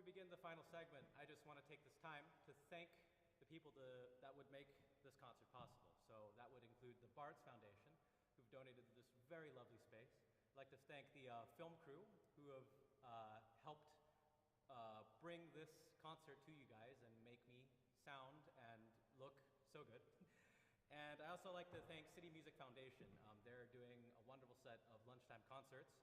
begin the final segment, I just want to take this time to thank the people that would make this concert possible. So that would include the Barts Foundation, who've donated this very lovely space. I'd like to thank the film crew, who have helped bring this concert to you guys and make me sound and look so good. And I also like to thank City Music Foundation. They're doing a wonderful set of lunchtime concerts,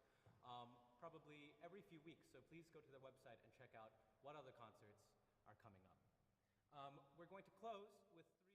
probably every few weeks, so please go to their website and check out what other concerts are coming up. We're going to close with three.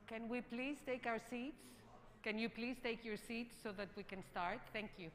Can we please take our seats? Can you please take your seats so that we can start? Thank you.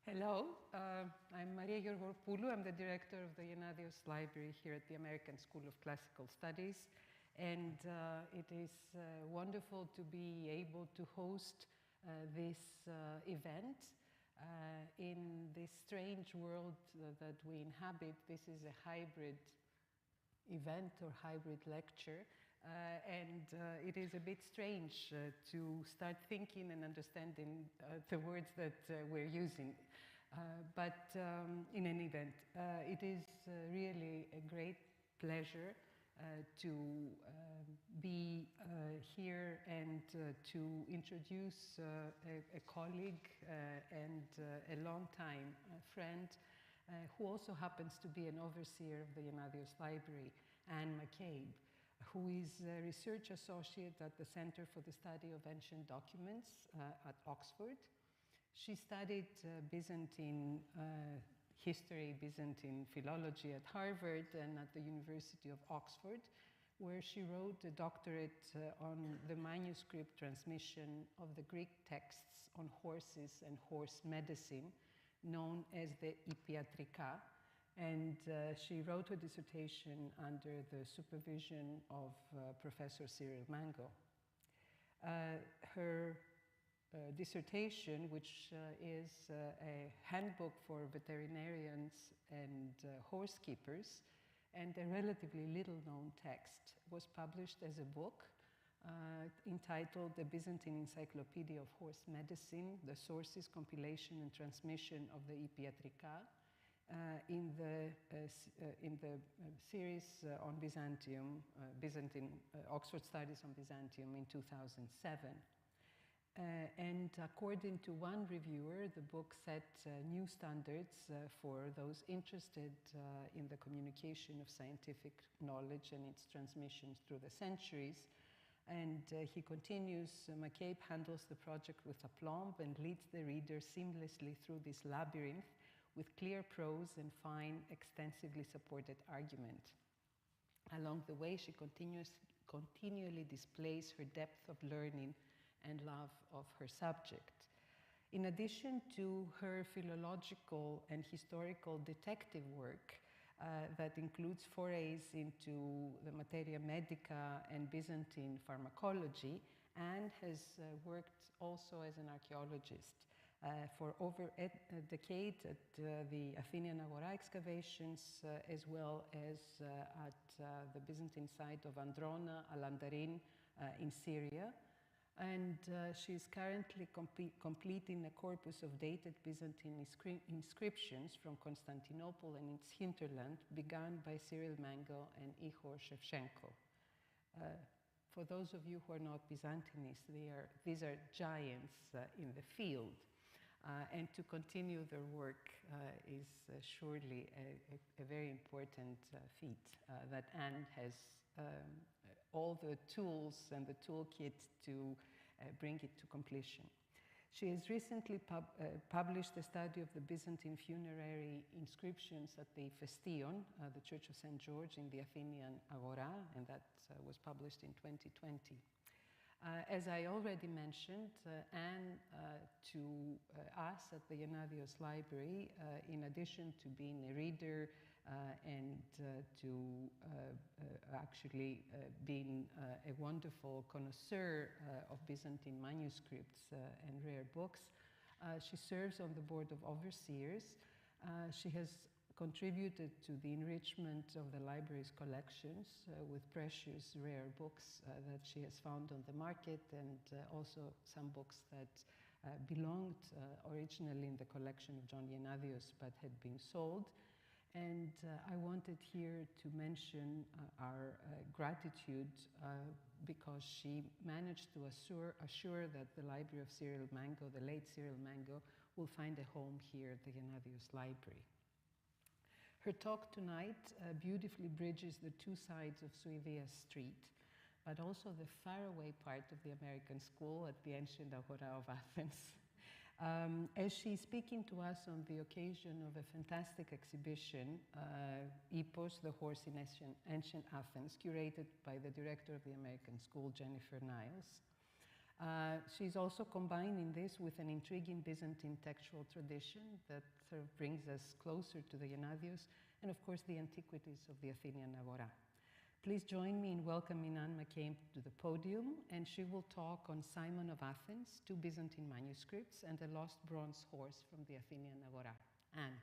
Hello, I'm Maria Georgopoulou. I'm the director of the Gennadios Library here at the American School of Classical Studies. And it is wonderful to be able to host this event in this strange world that we inhabit. This is a hybrid event or hybrid lecture. And it is a bit strange to start thinking and understanding the words that we're using. But in any event, it is really a great pleasure to be here and to introduce a colleague and a longtime friend who also happens to be an overseer of the Gennadios Library, Anne McCabe, who is a research associate at the Center for the Study of Ancient Documents at Oxford. She studied Byzantine history, Byzantine philology at Harvard and at the University of Oxford, where she wrote a doctorate on the manuscript transmission of the Greek texts on horses and horse medicine, known as the Hippiatrica. And she wrote her dissertation under the supervision of Professor Cyril Mango. Her dissertation, which is a handbook for veterinarians and horse keepers, and a relatively little-known text, was published as a book entitled The Byzantine Encyclopedia of Horse Medicine, the Sources, Compilation, and Transmission of the Hippiatrica, in the series on Byzantium, Oxford Studies on Byzantium in 2007. And according to one reviewer, the book set new standards for those interested in the communication of scientific knowledge and its transmissions through the centuries. And he continues, McCabe handles the project with aplomb and leads the reader seamlessly through this labyrinth with clear prose and fine, extensively supported argument. Along the way, she continually displays her depth of learning and love of her subject. In addition to her philological and historical detective work that includes forays into the materia medica and Byzantine pharmacology, Anne has worked also as an archaeologist. For over a decade at the Athenian Agora excavations, as well as at the Byzantine site of Androna, Alandarin in Syria. And she is currently completing a corpus of dated Byzantine inscriptions from Constantinople and its hinterland, begun by Cyril Mango and Ihor Shevchenko. For those of you who are not Byzantinists, these are giants in the field. And to continue their work is surely a very important feat that Anne has all the tools and the toolkit to bring it to completion. She has recently published a study of the Byzantine funerary inscriptions at the Festion, the Church of St. George in the Athenian Agora, and that was published in 2020. As I already mentioned, Anne, to us at the Gennadios Library, in addition to being a reader and to actually being a wonderful connoisseur of Byzantine manuscripts and rare books, she serves on the board of overseers. She has contributed to the enrichment of the library's collections with precious rare books that she has found on the market, and also some books that belonged originally in the collection of John Gennadios but had been sold. And I wanted here to mention our gratitude because she managed to assure that the library of Cyril Mango, the late Cyril Mango, will find a home here at the Gennadios Library. Her talk tonight beautifully bridges the two sides of Suevia Street, but also the faraway part of the American school at the ancient Agora of Athens. As she's speaking to us on the occasion of a fantastic exhibition, Epos, the Horse in Ancient Athens, curated by the director of the American School, Jennifer Niles. She's also combining this with an intriguing Byzantine textual tradition that sort of brings us closer to the Gennadios, and of course the antiquities of the Athenian Agora. Please join me in welcoming Anne McCabe to the podium, and she will talk on Simon of Athens, two Byzantine manuscripts, and a lost bronze horse from the Athenian Agora. Anne.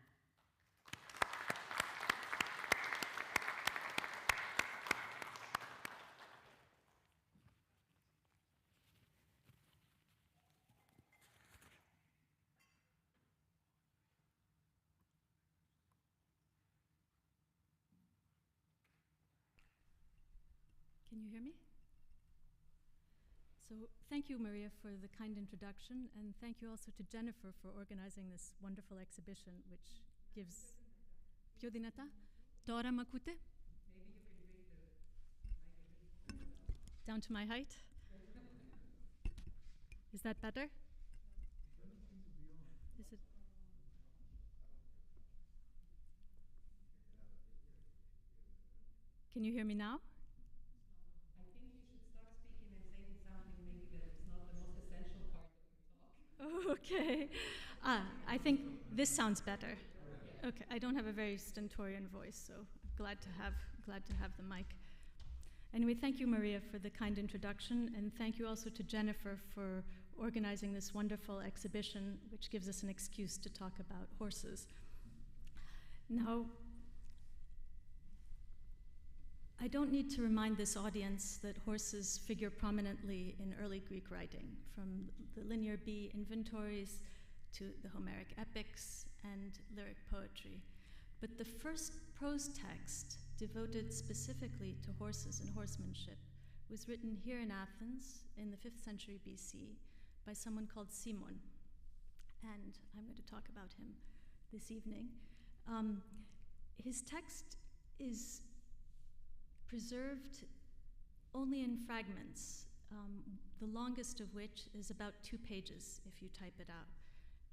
Can you hear me? So thank you, Maria, for the kind introduction, and thank you also to Jennifer for organizing this wonderful exhibition, which gives... Πιο δυνατά? Τώρα μ' ακούτε? Down to my height? Is that better? Is it? Can you hear me now? Okay. I think this sounds better. Okay, I don't have a very stentorian voice, so glad to have the mic. Anyway, thank you, Maria, for the kind introduction, and thank you also to Jennifer for organizing this wonderful exhibition, which gives us an excuse to talk about horses. Now, I don't need to remind this audience that horses figure prominently in early Greek writing, from the Linear B inventories to the Homeric epics and lyric poetry. But the first prose text devoted specifically to horses and horsemanship was written here in Athens in the 5th century BC by someone called Simon. And I'm going to talk about him this evening. His text is preserved only in fragments, the longest of which is about 2 pages if you type it out.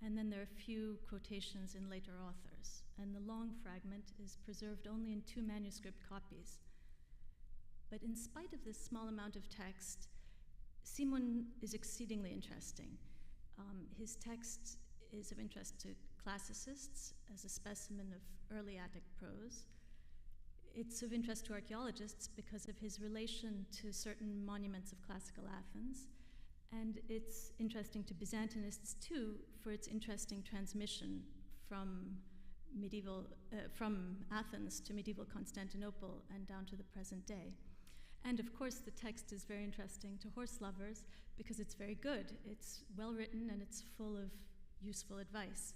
And then there are a few quotations in later authors. And the long fragment is preserved only in 2 manuscript copies. But in spite of this small amount of text, Simon is exceedingly interesting. His text is of interest to classicists as a specimen of early Attic prose. It's of interest to archaeologists because of his relation to certain monuments of classical Athens. And it's interesting to Byzantinists too for its interesting transmission from Athens to medieval Constantinople and down to the present day. And of course the text is very interesting to horse lovers because it's very good. It's well written and it's full of useful advice.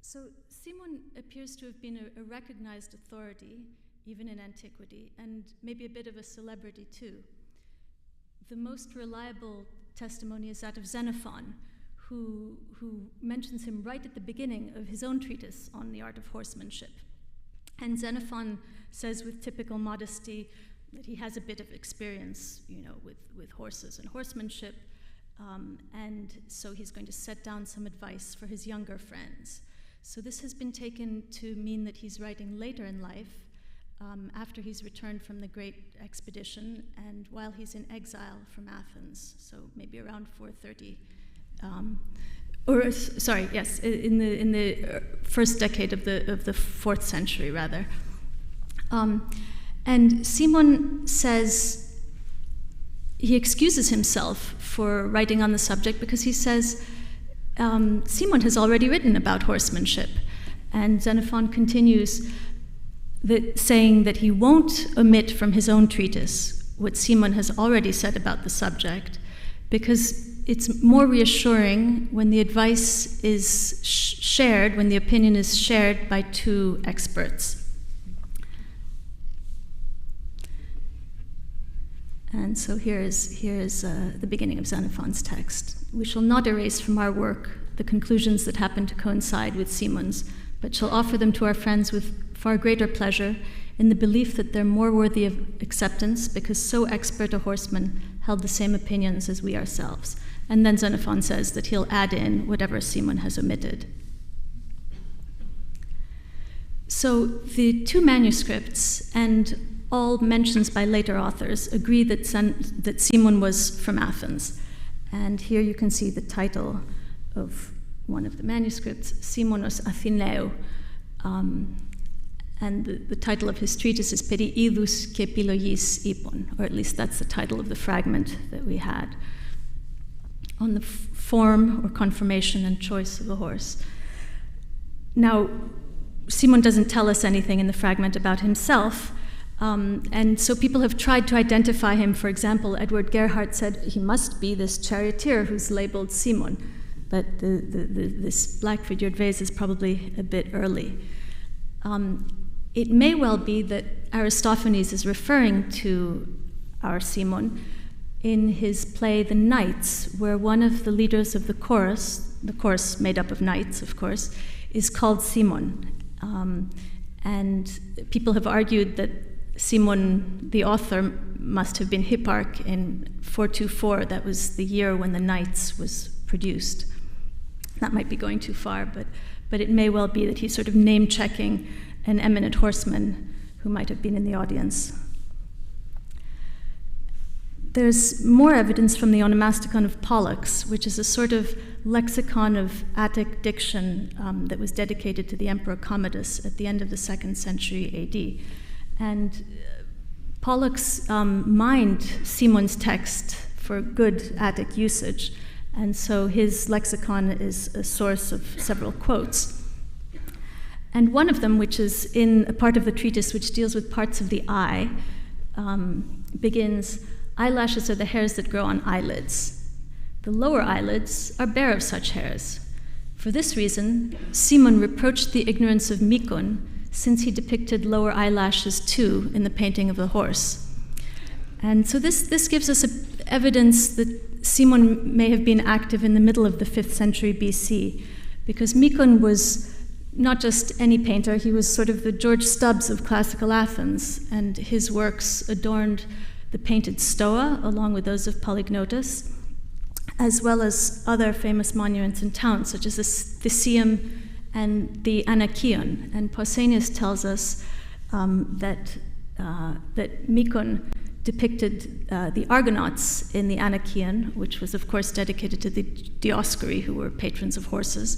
So Simon appears to have been a recognized authority even in antiquity, and maybe a bit of a celebrity too. The most reliable testimony is that of Xenophon, who mentions him right at the beginning of his own treatise on the art of horsemanship. And Xenophon says with typical modesty that he has a bit of experience, with horses and horsemanship, and so he's going to set down some advice for his younger friends. So this has been taken to mean that he's writing later in life, after he's returned from the great expedition and while he's in exile from Athens, so maybe around 430. In the first decade of the 4th century, rather. And Simon says, he excuses himself for writing on the subject because he says, Simon has already written about horsemanship. And Xenophon continues saying that he won't omit from his own treatise what Simon has already said about the subject, because it's more reassuring when the advice is shared, when the opinion is shared by two experts. And so here is the beginning of Xenophon's text. We shall not erase from our work the conclusions that happen to coincide with Simon's, but shall offer them to our friends with far greater pleasure, in the belief that they're more worthy of acceptance because so expert a horseman held the same opinions as we ourselves. And then Xenophon says that he'll add in whatever Simon has omitted. So the two manuscripts and all mentions by later authors agree that Simon was from Athens. And here you can see the title of one of the manuscripts, Simonos Atheneu. And the title of his treatise is Peri idus ke epilogis ipon, or at least that's the title of the fragment that we had, on the form or conformation and choice of the horse. Now, Simon doesn't tell us anything in the fragment about himself, and so people have tried to identify him. For example, Edward Gerhardt said he must be this charioteer who's labeled Simon, but this black-figured vase is probably a bit early. It may well be that Aristophanes is referring to our Simon in his play The Knights, where one of the leaders of the chorus made up of knights, of course, is called Simon. And people have argued that Simon, the author, must have been Hipparch in 424. That was the year when The Knights was produced. That might be going too far, but it may well be that he's sort of name-checking an eminent horseman who might have been in the audience. There's more evidence from the onomasticon of Pollux, which is a sort of lexicon of Attic diction that was dedicated to the Emperor Commodus at the end of the 2nd century AD. And Pollux mined Simon's text for good Attic usage, and so his lexicon is a source of several quotes. And one of them, which is in a part of the treatise which deals with parts of the eye, begins, "Eyelashes are the hairs that grow on eyelids. The lower eyelids are bare of such hairs. For this reason, Simon reproached the ignorance of Mikon, since he depicted lower eyelashes too in the painting of the horse." And so this gives us evidence that Simon may have been active in the middle of the 5th century BC, because Mikon was not just any painter, he was sort of the George Stubbs of classical Athens, and his works adorned the painted Stoa, along with those of Polykleitos, as well as other famous monuments in town, such as the Theseum and the Anakion. And Pausanias tells us that Mikon depicted the Argonauts in the Anakion, which was, of course, dedicated to the Dioscuri, who were patrons of horses,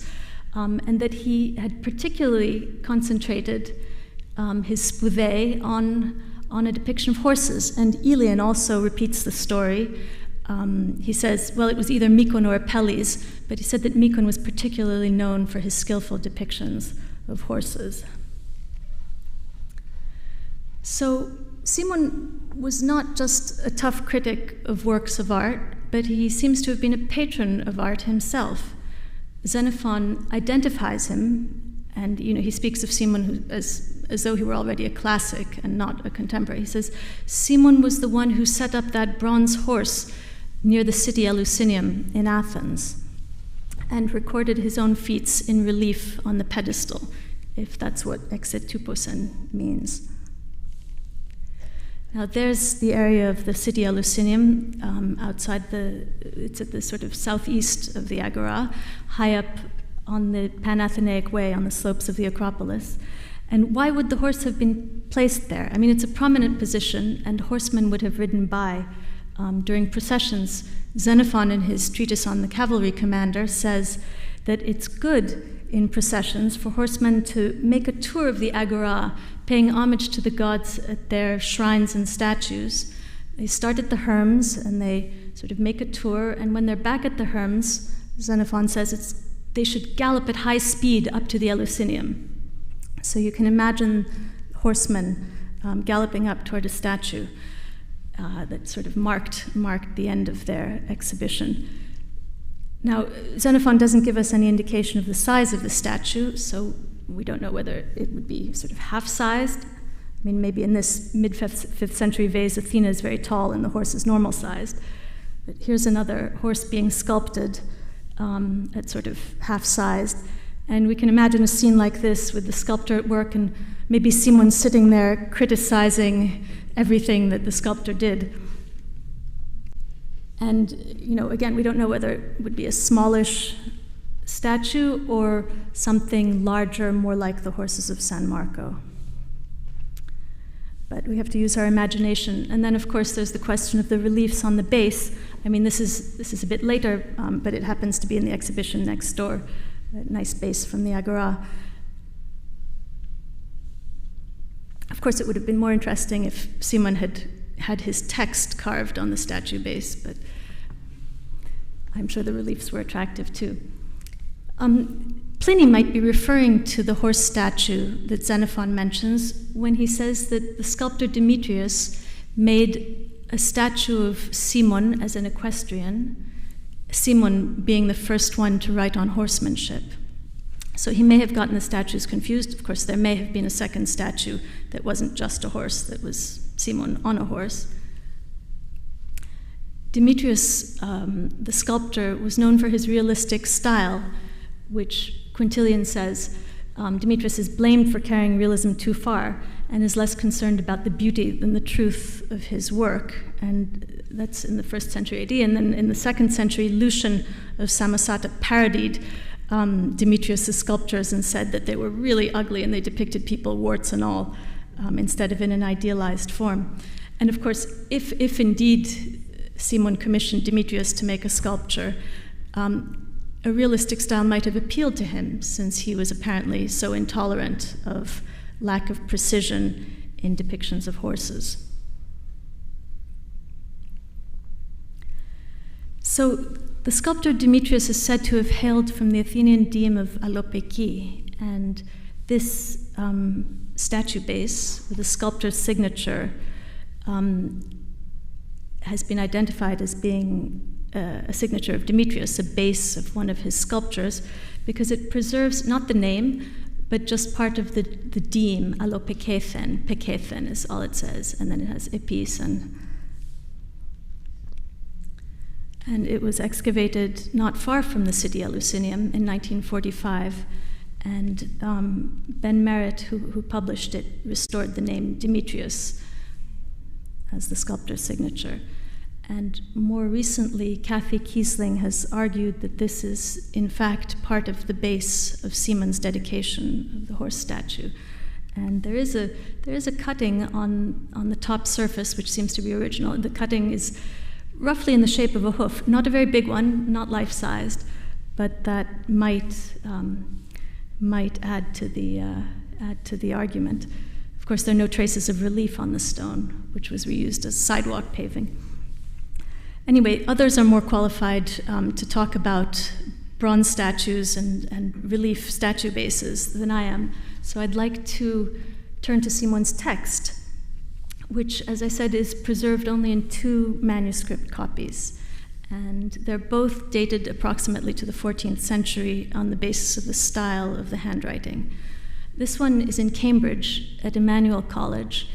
and that he had particularly concentrated his spoudae on a depiction of horses. And Elian also repeats the story. He says, well, it was either Mikon or Apelles, but he said that Mikon was particularly known for his skillful depictions of horses. So Simon was not just a tough critic of works of art, but he seems to have been a patron of art himself. Xenophon identifies him, and he speaks of Simon as as though he were already a classic and not a contemporary. He says, Simon was the one who set up that bronze horse near the City Eleusinion in Athens and recorded his own feats in relief on the pedestal, if that's what exetuposen means. Now there's the area of the City Eleusinion outside it's at the sort of southeast of the Agora, high up on the Pan-Athenaic Way on the slopes of the Acropolis. And why would the horse have been placed there? I mean, it's a prominent position, and horsemen would have ridden by during processions. Xenophon, in his treatise on the cavalry commander, says that it's good in processions for horsemen to make a tour of the Agora, paying homage to the gods at their shrines and statues. They start at the Herms, and they sort of make a tour, and when they're back at the Herms, Xenophon says they should gallop at high speed up to the Eleusinium. So you can imagine horsemen galloping up toward a statue that sort of marked the end of their exhibition. Now, Xenophon doesn't give us any indication of the size of the statue, so we don't know whether it would be sort of half-sized. I mean, maybe in this mid-5th century vase, Athena is very tall and the horse is normal-sized. But here's another horse being sculpted at sort of half-sized. And we can imagine a scene like this with the sculptor at work and maybe Simon sitting there criticizing everything that the sculptor did. And, again, we don't know whether it would be a smallish statue or something larger, more like the horses of San Marco. But we have to use our imagination. And then, of course, there's the question of the reliefs on the base. I mean, this is a bit later, but it happens to be in the exhibition next door. A nice base from the Agora. Of course, it would have been more interesting if Simon had his text carved on the statue base, but I'm sure the reliefs were attractive too. Pliny might be referring to the horse statue that Xenophon mentions when he says that the sculptor Demetrius made a statue of Simon as an equestrian, Simon being the first one to write on horsemanship. So he may have gotten the statues confused. Of course, there may have been a second statue that wasn't just a horse, that was Simon on a horse. Demetrius, the sculptor, was known for his realistic style, which Quintilian says Demetrius is blamed for carrying realism too far and is less concerned about the beauty than the truth of his work. And that's in the 1st century AD. And then in the 2nd century, Lucian of Samosata parodied Demetrius' sculptures and said that they were really ugly and they depicted people, warts and all, instead of in an idealized form. And of course, if indeed Simon commissioned Demetrius to make a sculpture, a realistic style might have appealed to him, since he was apparently so intolerant of lack of precision in depictions of horses. So the sculptor Demetrius is said to have hailed from the Athenian deme of Alopeki, and this statue base with the sculptor's signature has been identified as being a signature of Demetrius, a base of one of his sculptures, because it preserves not the name, but just part of the deme, alopekethen. Pekethen is all it says, and then it has epis and it was excavated not far from the City Eleusinion in 1945, and Ben Merritt, who published it, restored the name Demetrius as the sculptor's signature. And more recently, Kathy Kiesling has argued that this is, in fact, part of the base of Simon's dedication of the horse statue. And there is a cutting on the top surface, which seems to be original. The cutting is roughly in the shape of a hoof, not a very big one, not life-sized, but that might add to the argument. Of course, there are no traces of relief on the stone, which was reused as sidewalk paving. Anyway, others are more qualified to talk about bronze statues and relief statue bases than I am. So I'd like to turn to Simon's text, which, as I said, is preserved only in 2 manuscript copies. And they're both dated approximately to the 14th century on the basis of the style of the handwriting. This one is in Cambridge at Emmanuel College,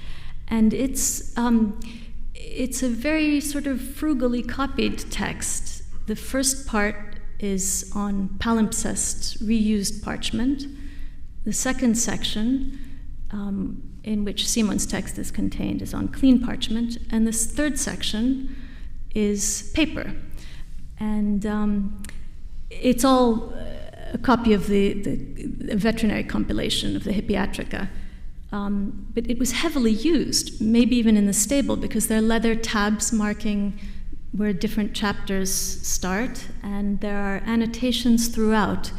and it's a very sort of frugally copied text. The first part is on palimpsest, reused parchment. The second section, in which Simon's text is contained, is on clean parchment. And this third section is paper. And it's all a copy of the veterinary compilation of the Hippiatrica. But it was heavily used, maybe even in the stable, because there are leather tabs marking where different chapters start, and there are annotations throughout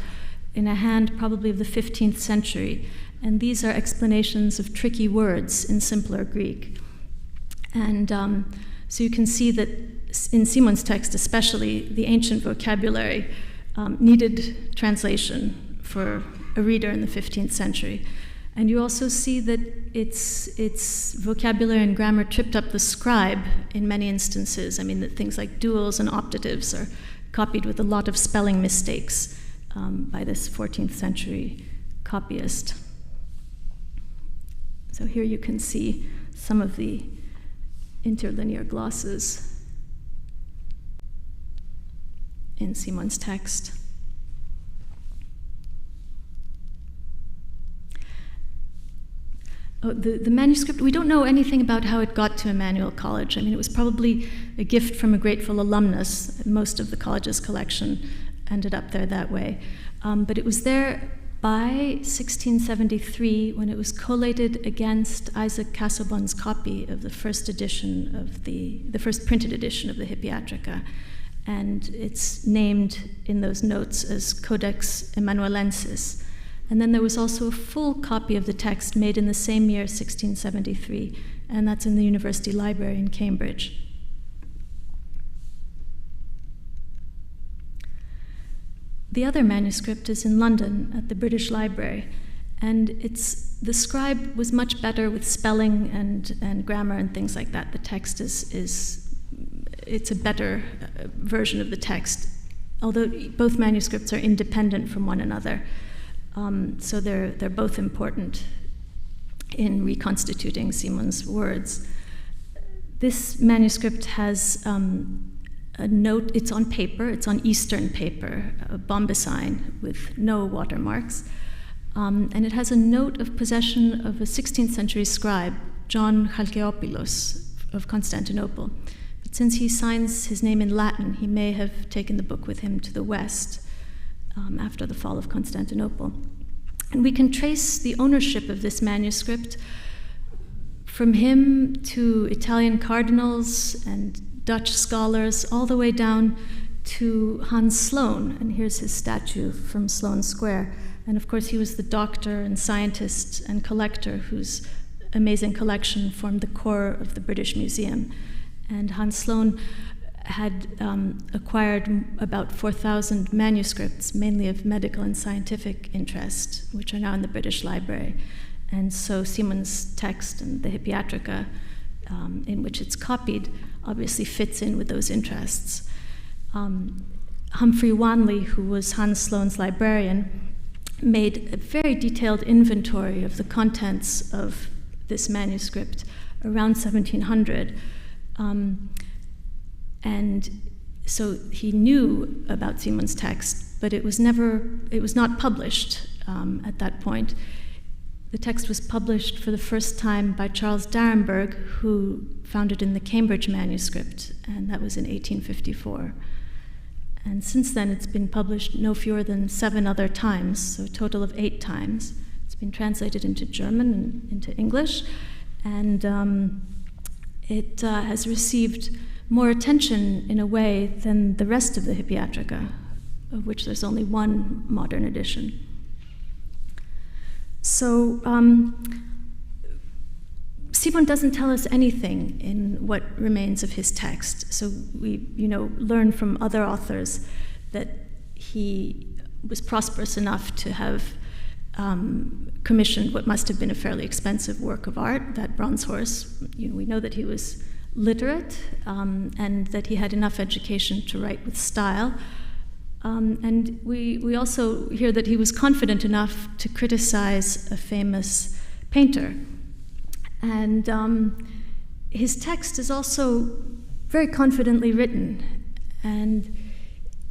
in a hand probably of the 15th century. And these are explanations of tricky words in simpler Greek. And so you can see that in Simon's text especially, the ancient vocabulary needed translation for a reader in the 15th century. And you also see that its vocabulary and grammar tripped up the scribe in many instances. I mean, that things like duals and optatives are copied with a lot of spelling mistakes by this 14th century copyist. So here you can see some of the interlinear glosses in Simon's text. Oh, the manuscript, we don't know anything about how it got to Emmanuel College. I mean, it was probably a gift from a grateful alumnus. Most of the college's collection ended up there that way. But it was there by 1673 when it was collated against Isaac Casaubon's copy of the first edition of the first printed edition of the Hippiatrica. And it's named in those notes as Codex Emmanuelensis. And then there was also a full copy of the text made in the same year, 1673, and that's in the University Library in Cambridge. The other manuscript is in London at the British Library, and the scribe was much better with spelling and grammar and things like that. The text it's a better version of the text, although both manuscripts are independent from one another. So they're both important in reconstituting Simon's words. This manuscript has a note, it's on paper, it's on Eastern paper, a bombicine with no watermarks. And it has a note of possession of a 16th century scribe, John Chalkeopoulos of Constantinople. But since he signs his name in Latin, he may have taken the book with him to the West after the fall of Constantinople. And we can trace the ownership of this manuscript from him to Italian cardinals and Dutch scholars, all the way down to Hans Sloane. And here's his statue from Sloane Square. And of course, he was the doctor and scientist and collector whose amazing collection formed the core of the British Museum. And Hans Sloane had acquired about 4,000 manuscripts, mainly of medical and scientific interest, which are now in the British Library. And so Simon's text and the Hippiatrica, in which it's copied, obviously fits in with those interests. Humphrey Wanley, who was Hans Sloane's librarian, made a very detailed inventory of the contents of this manuscript around 1700. And so he knew about Simon's text, but it was not published at that point. The text was published for the first time by Charles D'Arenberg, who found it in the Cambridge manuscript, and that was in 1854. And since then, it's been published no fewer than 7 other times, so a total of 8 times. It's been translated into German and into English, and it has received more attention in a way than the rest of the Hippiatrica, of which there's only one modern edition. So Simon doesn't tell us anything in what remains of his text. So we, learn from other authors that he was prosperous enough to have commissioned what must have been a fairly expensive work of art, that bronze horse. We know that he was literate and that he had enough education to write with style. And we also hear that he was confident enough to criticize a famous painter. And his text is also very confidently written. And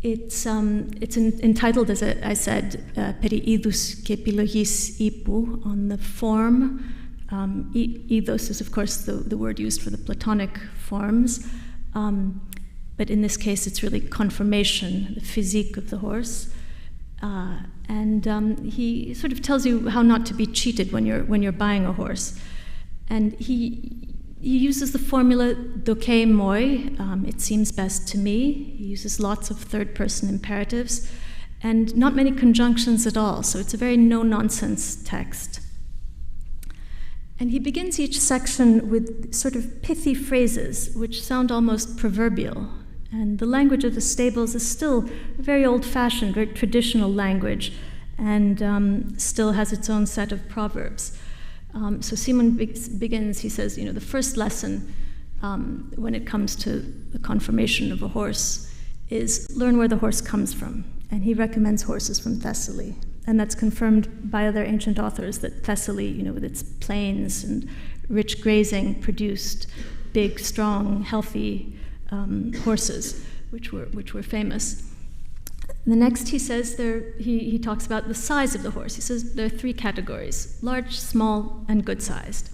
it's entitled, as I said, Peri idus και επιλογής ύπου, on the form. Eidos is, of course, the word used for the Platonic forms. But in this case, it's really conformation, the physique of the horse. And he sort of tells you how not to be cheated when you're buying a horse. And he uses the formula doke moi, it seems best to me. He uses lots of third-person imperatives and not many conjunctions at all, so it's a very no-nonsense text. And he begins each section with sort of pithy phrases which sound almost proverbial. And the language of the stables is still a very old-fashioned, very traditional language, and still has its own set of proverbs. So Simon begins, he says, the first lesson when it comes to the conformation of a horse is learn where the horse comes from. And he recommends horses from Thessaly. And that's confirmed by other ancient authors that Thessaly, with its plains and rich grazing, produced big, strong, healthy horses, which were famous. The next, he says, he talks about the size of the horse. He says there are three categories: large, small, and good-sized.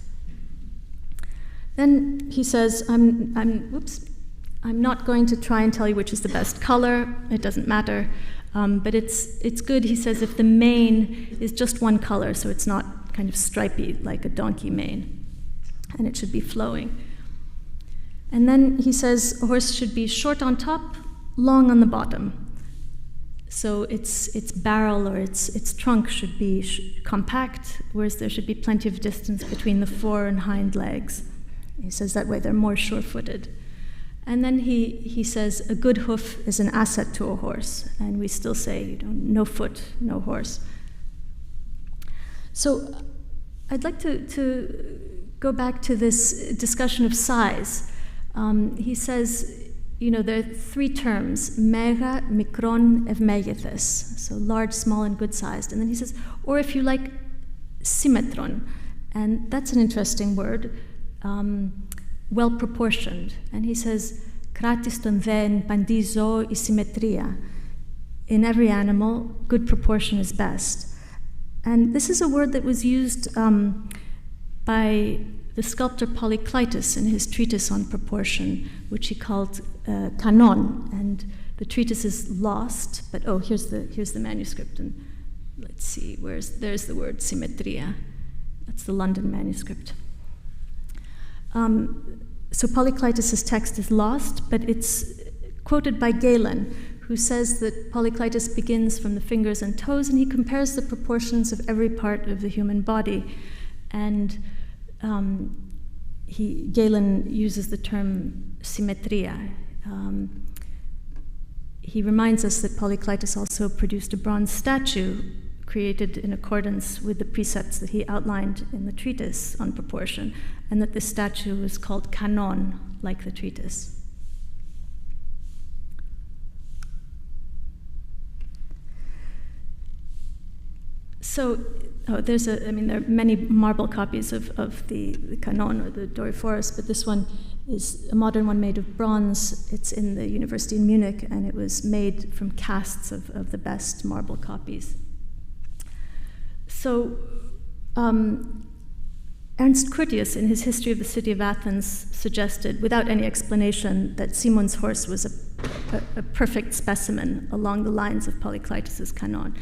Then he says, I'm not going to try and tell you which is the best color. It doesn't matter. But it's good, he says, if the mane is just one color, so it's not kind of stripy like a donkey mane, and it should be flowing. And then he says a horse should be short on top, long on the bottom. So its barrel or its trunk should be compact, whereas there should be plenty of distance between the fore and hind legs. He says that way they're more sure-footed. And then he says a good hoof is an asset to a horse, and we still say, no foot, no horse. So I'd like to go back to this discussion of size. He says, there are three terms: mega, mikron, eumegethys, so large, small, and good-sized. And then he says, or if you like, symmetron, and that's an interesting word. Well-proportioned. And he says, kratiston then pandizo is συμμετρία. In every animal, good proportion is best. And this is a word that was used by the sculptor Polykleitos in his treatise on proportion, which he called kanon. And the treatise is lost, but here's the manuscript. And let's see, there's the word συμμετρία. That's the London manuscript. So Polykleitos' text is lost, but it's quoted by Galen, who says that Polykleitos begins from the fingers and toes, and he compares the proportions of every part of the human body. And Galen uses the term συμμετρία. He reminds us that Polykleitos also produced a bronze statue created in accordance with the precepts that he outlined in the treatise on proportion, and that this statue was called kanon, like the treatise. So, there are many marble copies of the kanon or the Doryphoros, but this one is a modern one made of bronze. It's in the university in Munich, and it was made from casts of the best marble copies. So, Ernst Curtius, in his History of the City of Athens, suggested, without any explanation, that Simon's horse was a perfect specimen along the lines of Polykleitos' kanon.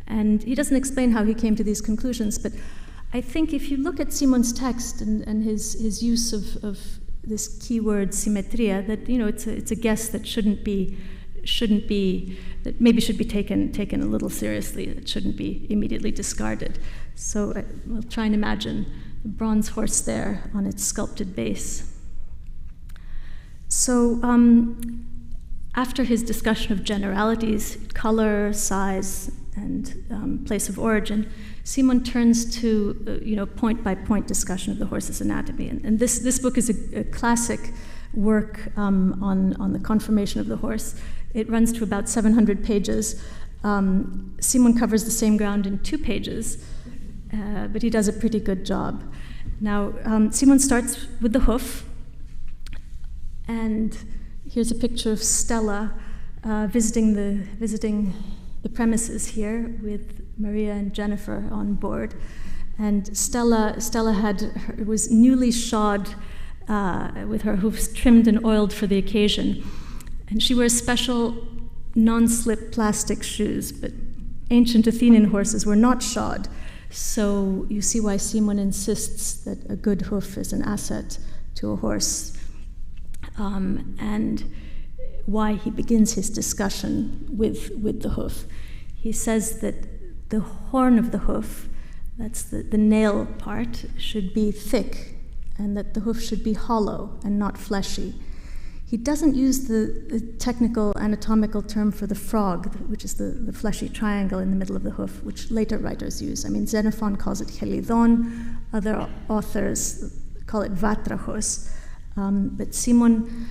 And he doesn't explain how he came to these conclusions, but I think if you look at Simon's text and his use of this keyword συμμετρία, that it's a guess that that maybe should be taken a little seriously. It shouldn't be immediately discarded. So we'll try and imagine the bronze horse there on its sculpted base. So after his discussion of generalities, color, size, and place of origin, Simon turns to point-by-point discussion of the horse's anatomy. And this book is a classic work on the conformation of the horse. It runs to about 700 pages. Simon covers the same ground in 2 pages, but he does a pretty good job. Now, Simon starts with the hoof, and here's a picture of Stella visiting the premises here with Maria and Jennifer on board. And Stella was newly shod with her hoofs trimmed and oiled for the occasion. And she wears special non-slip plastic shoes, but ancient Athenian horses were not shod. So you see why Simon insists that a good hoof is an asset to a horse, and why he begins his discussion with the hoof. He says that the horn of the hoof, that's the nail part, should be thick, and that the hoof should be hollow and not fleshy. He doesn't use the technical anatomical term for the frog, which is the fleshy triangle in the middle of the hoof, which later writers use. I mean, Xenophon calls it helidon, other authors call it vatrachos, but Simon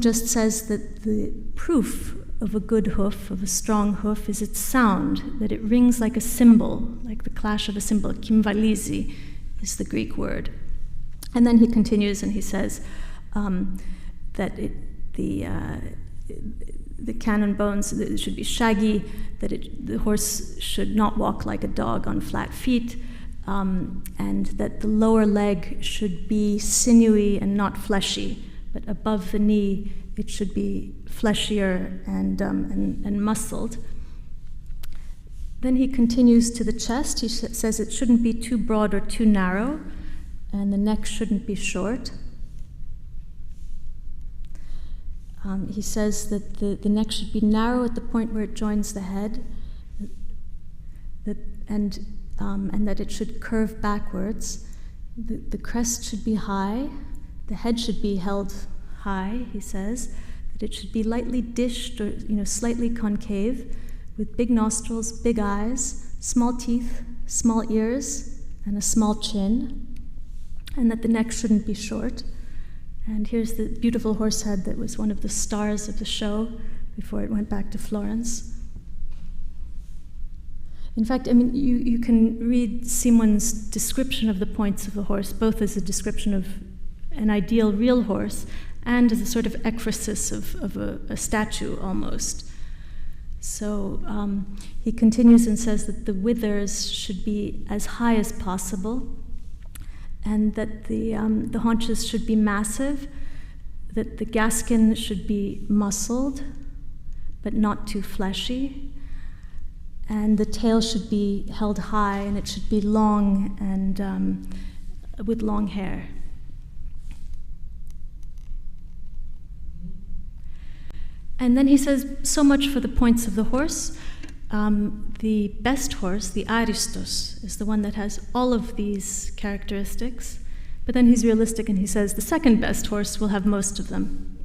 just says that the proof of a good hoof, of a strong hoof, is its sound, that it rings like a cymbal, like the clash of a cymbal. Kymvalisi is the Greek word. And then he continues and he says that the cannon bones should be shaggy, that the horse should not walk like a dog on flat feet, and that the lower leg should be sinewy and not fleshy, but above the knee it should be fleshier and muscled. Then he continues to the chest. He says it shouldn't be too broad or too narrow, and the neck shouldn't be short. He says that the neck should be narrow at the point where it joins the head, and that it should curve backwards. The crest should be high. The head should be held high, he says. That it should be lightly dished or slightly concave, with big nostrils, big eyes, small teeth, small ears, and a small chin. And that the neck shouldn't be short. And here's the beautiful horse head that was one of the stars of the show before it went back to Florence. In fact, I mean, you can read Simon's description of the points of the horse, both as a description of an ideal real horse and as a sort of ekphrasis of a statue almost. So he continues and says that the withers should be as high as possible, and that the haunches should be massive, that the gaskin should be muscled, but not too fleshy, and the tail should be held high, and it should be long and with long hair. And then he says, so much for the points of the horse. The best horse, the Aristos, is the one that has all of these characteristics. But then he's realistic and he says the second best horse will have most of them.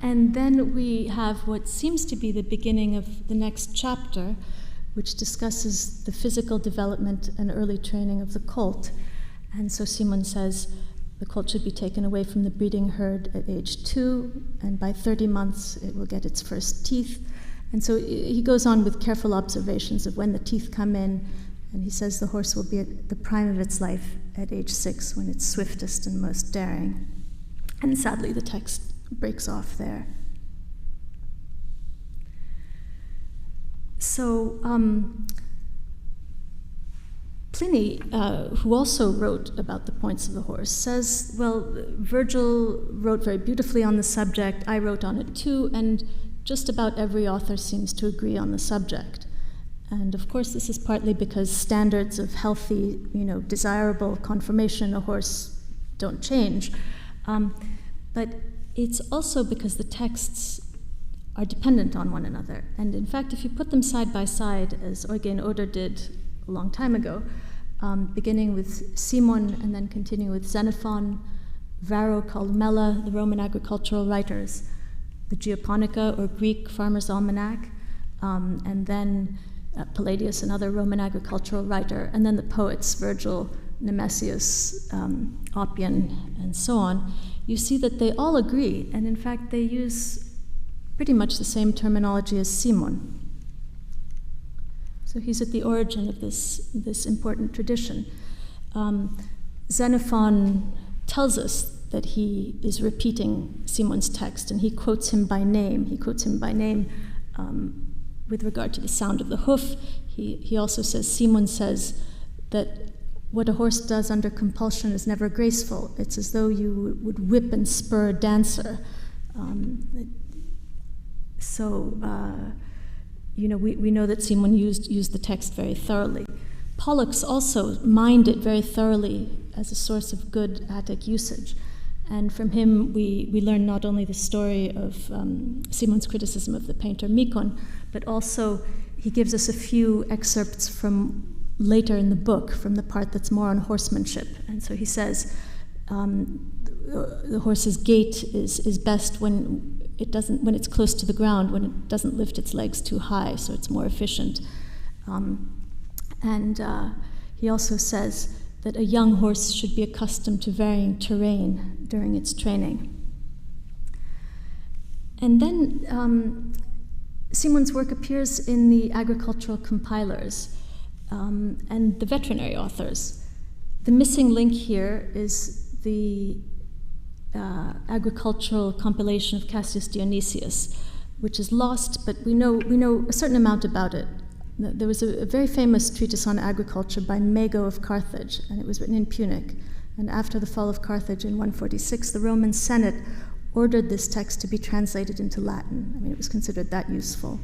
And then we have what seems to be the beginning of the next chapter, which discusses the physical development and early training of the colt. And so Simon says the colt should be taken away from the breeding herd at age 2, and by 30 months it will get its first teeth. And so he goes on with careful observations of when the teeth come in, and he says the horse will be at the prime of its life at age 6, when it's swiftest and most daring. And sadly, the text breaks off there. So Pliny, who also wrote about the points of the horse, says, well, Virgil wrote very beautifully on the subject, I wrote on it too, and just about every author seems to agree on the subject. And of course, this is partly because standards of healthy, desirable conformation a horse don't change. But it's also because the texts are dependent on one another. And in fact, if you put them side by side, as Eugen Oder did a long time ago, beginning with Simon and then continuing with Xenophon, Varro, Columella, the Roman agricultural writers, the Geoponica, or Greek Farmer's Almanac, and then Palladius, another Roman agricultural writer, and then the poets, Virgil, Nemesius, Oppian, and so on, you see that they all agree, and in fact they use pretty much the same terminology as Simon. So he's at the origin of this important tradition. Xenophon tells us that he is repeating Simon's text, and he quotes him by name. He quotes him by name with regard to the sound of the hoof. He also says, Simon says that what a horse does under compulsion is never graceful. It's as though you would whip and spur a dancer. We know that Simon used the text very thoroughly. Pollux also mined it very thoroughly as a source of good Attic usage. And from him, we learn not only the story of Simon's criticism of the painter Mikon, but also he gives us a few excerpts from later in the book, from the part that's more on horsemanship. And so he says, the horse's gait is best when it's close to the ground, when it doesn't lift its legs too high, so it's more efficient. He also says that a young horse should be accustomed to varying terrain during its training. And then Simon's work appears in the agricultural compilers and the veterinary authors. The missing link here is the agricultural compilation of Cassius Dionysius, which is lost, but we know a certain amount about it. There was a very famous treatise on agriculture by Mago of Carthage, and it was written in Punic. And after the fall of Carthage in 146, the Roman Senate ordered this text to be translated into Latin. I mean, it was considered that useful.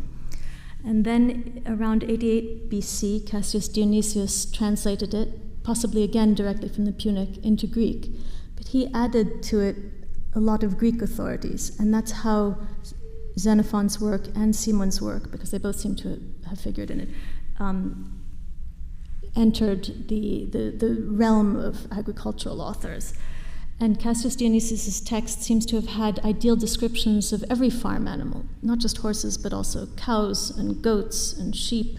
And then around 88 BC, Cassius Dionysius translated it, possibly again directly from the Punic, into Greek. But he added to it a lot of Greek authorities, and that's how Xenophon's work and Simon's work, because they both seem to have figured in it, entered the realm of agricultural authors. And Cassius Dionysius' text seems to have had ideal descriptions of every farm animal, not just horses, but also cows and goats and sheep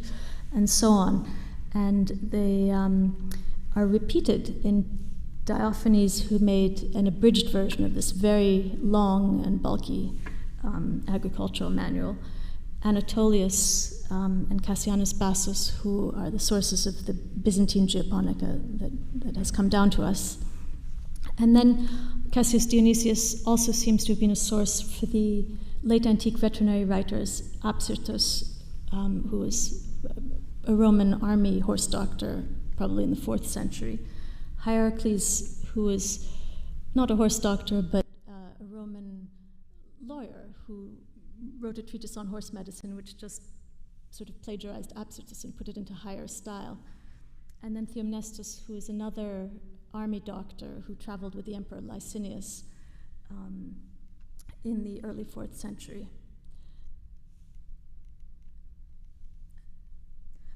and so on. And they are repeated in Diophanes, who made an abridged version of this very long and bulky agricultural manual, Anatolius and Cassianus Bassus, who are the sources of the Byzantine Geoponica that has come down to us. And then Cassius Dionysius also seems to have been a source for the late antique veterinary writers, Apsyrtus, who was a Roman army horse doctor, probably in the 4th century, Hierocles, who was not a horse doctor, but a Roman lawyer who wrote a treatise on horse medicine, which just sort of plagiarized Apsyrtus and put it into higher style. And then Theomnestus, who is another army doctor who traveled with the Emperor Licinius in the early 4th century.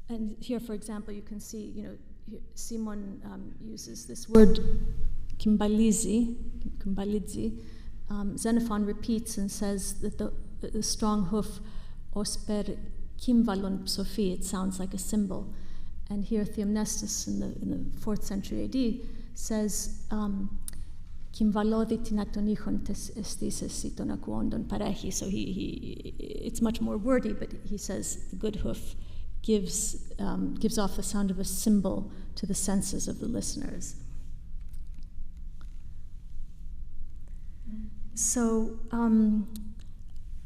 And here, for example, you can see, Simon uses this word kymbalidzi. Xenophon repeats and says that the strong hoof, osper kymbalon psophi, it sounds like a cymbal. And here Theomnestus in the 4th century AD says, kymbalodi tinatonichon tes estises ton akuondon parechi. So it's much more wordy, but he says the good hoof gives off the sound of a cymbal to the senses of the listeners. So,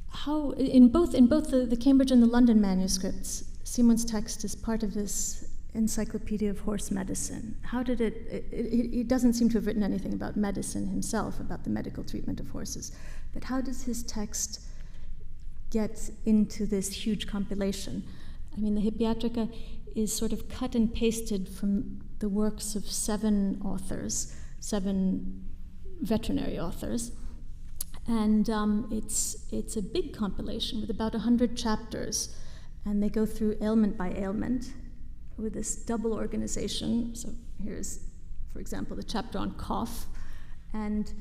how in both the Cambridge and the London manuscripts, Simon's text is part of this encyclopedia of horse medicine. How did he doesn't seem to have written anything about medicine himself, about the medical treatment of horses, but how does his text get into this huge compilation? I mean, the Hippiatrica is sort of cut and pasted from the works of 7 authors, 7 veterinary authors. And it's a big compilation with about 100 chapters, and they go through ailment by ailment with this double organization. So here's, for example, the chapter on cough, and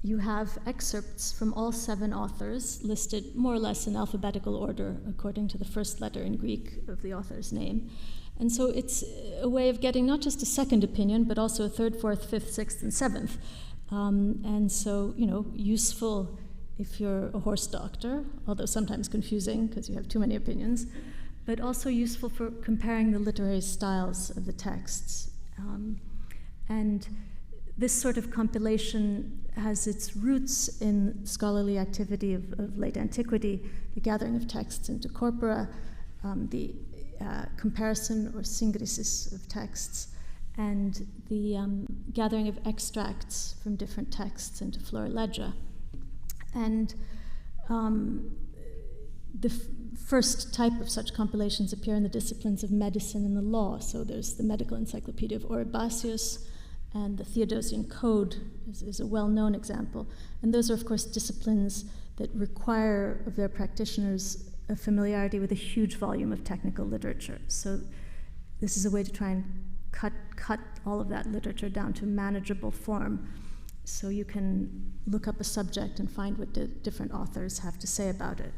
you have excerpts from all 7 authors listed more or less in alphabetical order according to the first letter in Greek of the author's name. And so it's a way of getting not just a second opinion, but also a 3rd, 4th, 5th, 6th, and 7th. And so, useful if you're a horse doctor, although sometimes confusing because you have too many opinions, but also useful for comparing the literary styles of the texts. And this sort of compilation has its roots in scholarly activity of late antiquity, the gathering of texts into corpora, the comparison or synkrisis of texts, and the gathering of extracts from different texts into florilegia. And the first type of such compilations appear in the disciplines of medicine and the law. So there's the Medical Encyclopedia of Oribasius, and the Theodosian Code is a well-known example. And those are, of course, disciplines that require of their practitioners a familiarity with a huge volume of technical literature. So this is a way to try and cut all of that literature down to manageable form, so you can look up a subject and find what different authors have to say about it.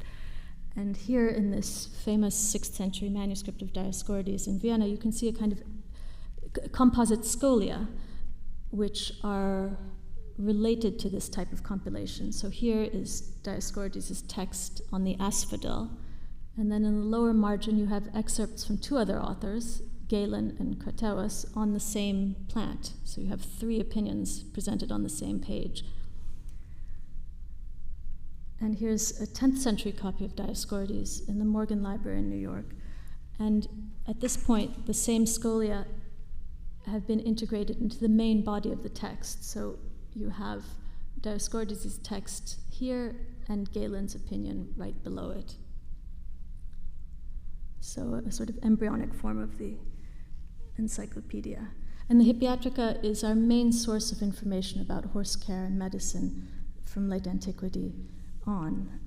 And here in this famous 6th century manuscript of Dioscorides in Vienna, you can see a kind of composite scholia, which are related to this type of compilation. So here is Dioscorides' text on the asphodel, and then in the lower margin you have excerpts from 2 other authors, Galen and Crateuas, on the same plant. So you have 3 opinions presented on the same page. And here's a 10th century copy of Dioscorides in the Morgan Library in New York. And at this point, the same scholia have been integrated into the main body of the text. So you have Dioscorides' text here and Galen's opinion right below it. So a sort of embryonic form of the encyclopedia. And the Hippiatrica is our main source of information about horse care and medicine from late antiquity on.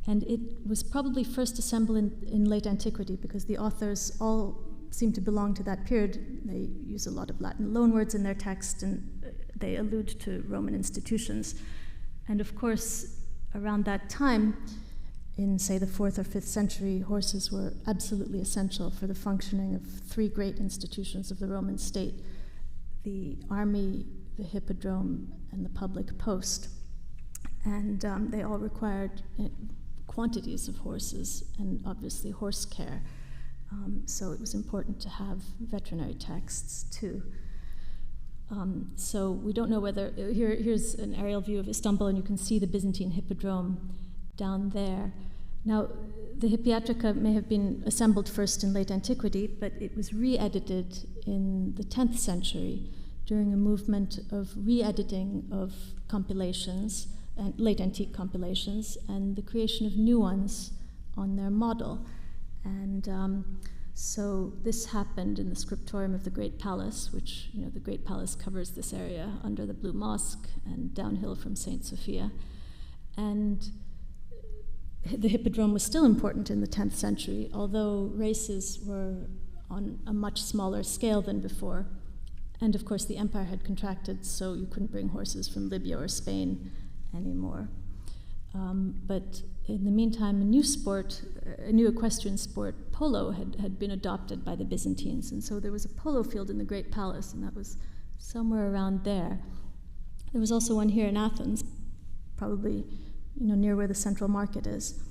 And it was probably first assembled in late antiquity because the authors all seem to belong to that period. They use a lot of Latin loanwords in their text, and they allude to Roman institutions. And of course, around that time, in, say, the 4th or 5th century, horses were absolutely essential for the functioning of 3 great institutions of the Roman state: the army, the hippodrome, and the public post. And they all required quantities of horses and obviously horse care. So it was important to have veterinary texts too. So we don't know whether, here's an aerial view of Istanbul, and you can see the Byzantine Hippodrome down there. Now, the Hippiatrica may have been assembled first in late antiquity, but it was re-edited in the 10th century during a movement of re-editing of compilations, and late antique compilations, and the creation of new ones on their model. And so this happened in the scriptorium of the Great Palace, which, you know, the Great Palace covers this area under the Blue Mosque and downhill from St. Sophia. And the hippodrome was still important in the 10th century, although races were on a much smaller scale than before. And of course, the empire had contracted, so you couldn't bring horses from Libya or Spain anymore. But in the meantime, a new equestrian sport, polo, had been adopted by the Byzantines. And so there was a polo field in the Great Palace, and that was somewhere around there. There was also one here in Athens, probably, you know, near where the central market is.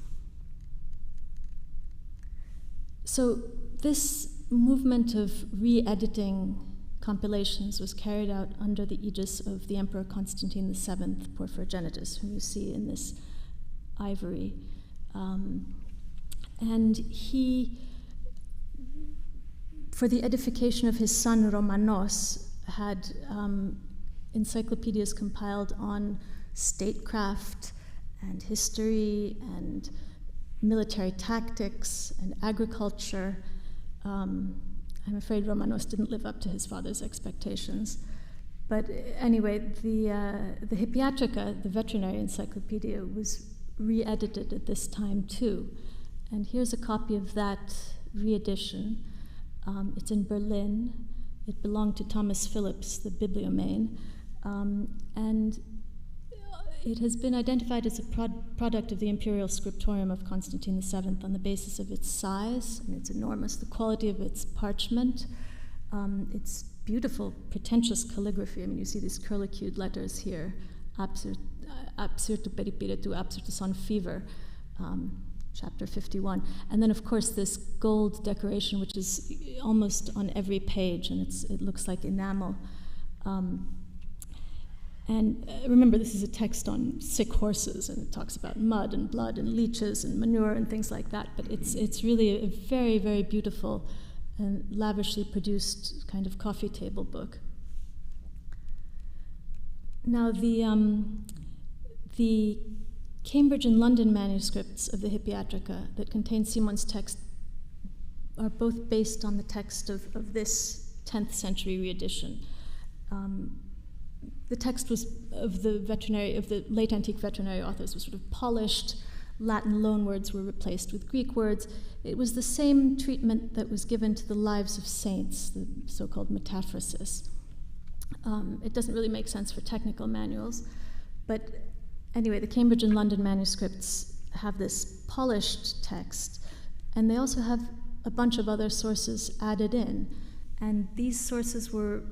So this movement of re-editing compilations was carried out under the aegis of the Emperor Constantine VII Porphyrogenitus, whom you see in this ivory. And he, for the edification of his son Romanos, had encyclopedias compiled on statecraft and history and military tactics and agriculture. I'm afraid Romanos didn't live up to his father's expectations. But anyway, the Hippiatrica, the veterinary encyclopedia, was re-edited at this time too. And here's a copy of that re-edition. It's in Berlin. It belonged to Thomas Phillips, the bibliomane. And it has been identified as a product of the imperial scriptorium of Constantine VII on the basis of its size. I mean, it's enormous. The quality of its parchment, its beautiful, pretentious calligraphy. I mean, you see these curlicued letters here, Apsirtu peripiretu, apsirtus on fever, chapter 51. And then, of course, this gold decoration, which is almost on every page, and it looks like enamel. And remember, this is a text on sick horses, and it talks about mud and blood and leeches and manure and things like that. But it's really a very, very beautiful and lavishly produced kind of coffee table book. Now, the Cambridge and London manuscripts of the Hippiatrica that contain Simon's text are both based on the text of this 10th century reedition. The text was of the late antique veterinary authors was sort of polished. Latin loanwords were replaced with Greek words. It was the same treatment that was given to the lives of saints, the so-called metaphrasis. It doesn't really make sense for technical manuals, but anyway, the Cambridge and London manuscripts have this polished text, and they also have a bunch of other sources added in, and these sources were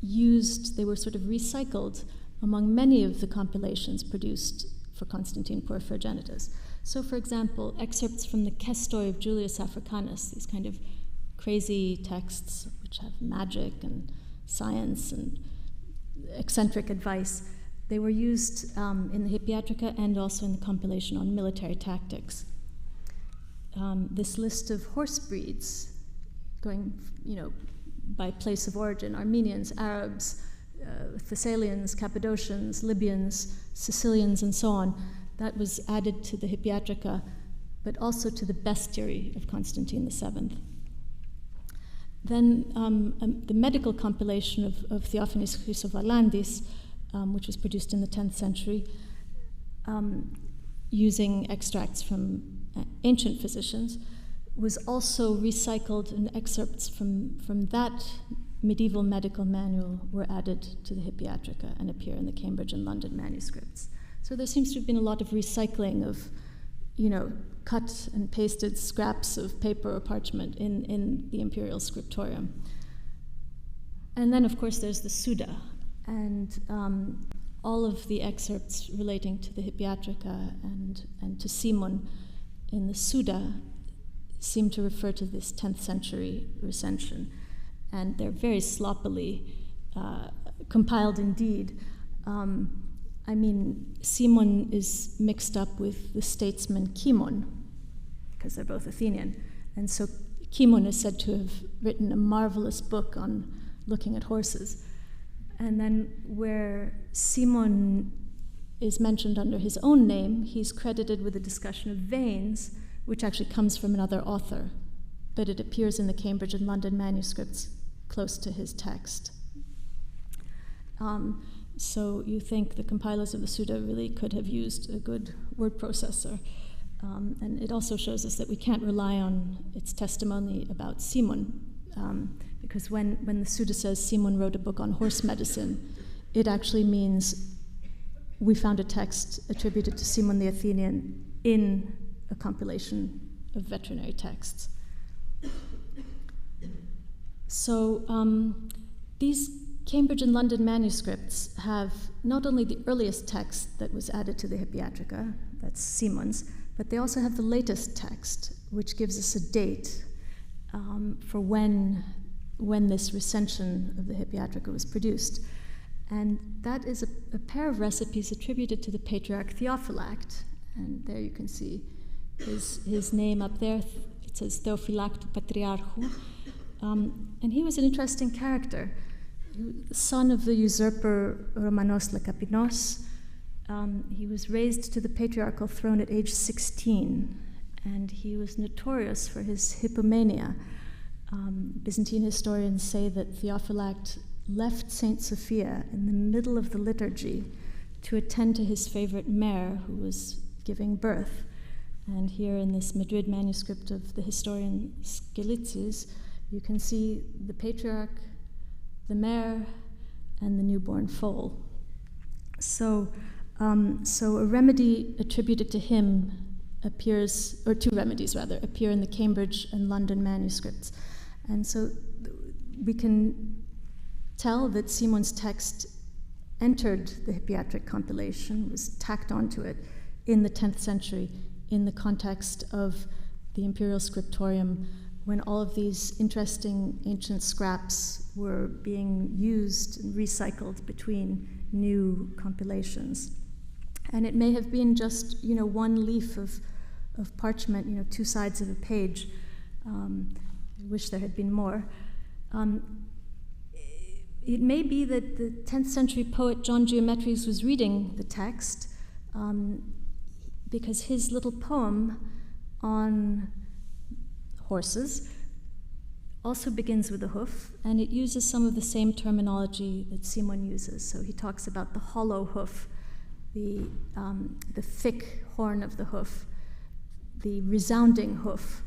used, they were sort of recycled among many of the compilations produced for Constantine Porphyrogenitus. So, for example, excerpts from the Kestoi of Julius Africanus, these kind of crazy texts which have magic and science and eccentric advice, they were used in the Hippiatrica and also in the compilation on military tactics. This list of horse breeds, going, by place of origin: Armenians, Arabs, Thessalians, Cappadocians, Libyans, Sicilians, and so on. That was added to the Hippiatrica, but also to the bestiary of Constantine VII. Then the medical compilation of Theophanes Chrysovalandis, which was produced in the 10th century, using extracts from ancient physicians, was also recycled, and excerpts from that medieval medical manual were added to the Hippiatrica and appear in the Cambridge and London manuscripts. So there seems to have been a lot of recycling of, cut and pasted scraps of paper or parchment in the imperial scriptorium. And then, of course, there's the Suda, and all of the excerpts relating to the Hippiatrica and to Simon in the Suda seem to refer to this 10th century recension, and they're very sloppily compiled indeed. Simon is mixed up with the statesman Kimon, because they're both Athenian, and so Kimon is said to have written a marvelous book on looking at horses. And then where Simon is mentioned under his own name, he's credited with a discussion of veins, which actually comes from another author, but it appears in the Cambridge and London manuscripts close to his text. So you think the compilers of the Suda really could have used a good word processor. And it also shows us that we can't rely on its testimony about Simon, because when the Suda says Simon wrote a book on horse medicine, it actually means we found a text attributed to Simon the Athenian in a compilation of veterinary texts. So these Cambridge and London manuscripts have not only the earliest text that was added to the Hippiatrica, that's Simon's, but they also have the latest text, which gives us a date for when this recension of the Hippiatrica was produced. And that is a pair of recipes attributed to the patriarch Theophylact. And there you can see his name up there. It says Theophylactu Patriarchu. And he was an interesting character, son of the usurper Romanos Lekapinos. He was raised to the patriarchal throne at age 16, and he was notorious for his hippomania. Byzantine historians say that Theophylact left Saint Sophia in the middle of the liturgy to attend to his favorite mare who was giving birth. And here in this Madrid manuscript of the historian Skilitzis, you can see the patriarch, the mare, and the newborn foal. So a remedy attributed to him appears, or two remedies rather, appear in the Cambridge and London manuscripts. And so we can tell that Simon's text entered the Hippiatric compilation, was tacked onto it in the 10th century in the context of the imperial scriptorium, when all of these interesting ancient scraps were being used and recycled between new compilations. And it may have been just, one leaf of parchment, 2 sides of a page. I wish there had been more. It may be that the 10th century poet John Geometres was reading the text because his little poem on horses also begins with a hoof, and it uses some of the same terminology that Simon uses. So he talks about the hollow hoof, the thick horn of the hoof, the resounding hoof,